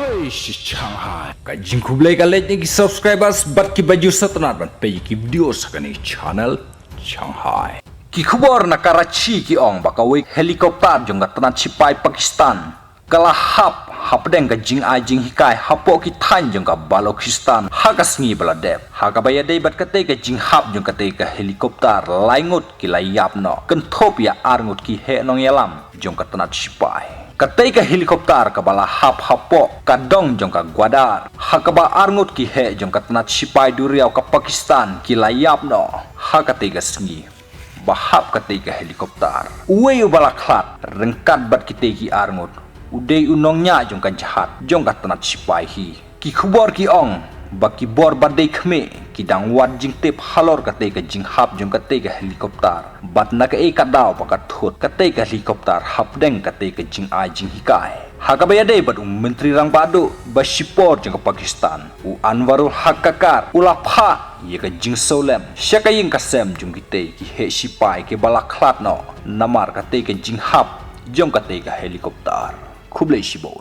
Oi, Shanghai. Kajing kublai kalet ni subscribers bat ki baju satnat ban pe ki video sakani channel Shanghai. Ki khubor na Karachi ki ong bakawi helikopter jong tanat sipai Pakistan. Kala hapdeng ka jing jing hikai hapo ki than jong ka Balochistan hagasngi baladep. Hakabaya dei bat kate ka jing hap jong kate ka helikopter laingut ki layap no. Kentopia arngut ki he nong yalam jong ka tanat sipai. Katai ka helikopter ka bala hapo kadong jong ka Gwadar hakaba arngut ki he jong ka tanat sipai duriau ka Pakistan ki layap no hakatai ka sngi bahap katai ka helikopter uwe bala klat rengkat bat kitai ki arngut udei unongnya jong ka jahat jong ka tanat sipai hi ki khubor ki ong baki bor badai khme ki dang wat jing tep halor katai ka jing hap jong katai ka helikopter bat na ka e kadaw pakat thot katai ka helikopter hapdeng katai ka jing jing hikai hakabaya dei bat menteri rang badu basipor jong ka Pakistan Anwarul Haqqar ulapha ye ka jing solem syakayin kasem jong kitai ki he sipai ke balaklat no namar katai ka jing hap jong katai ka helikopter khublei sibor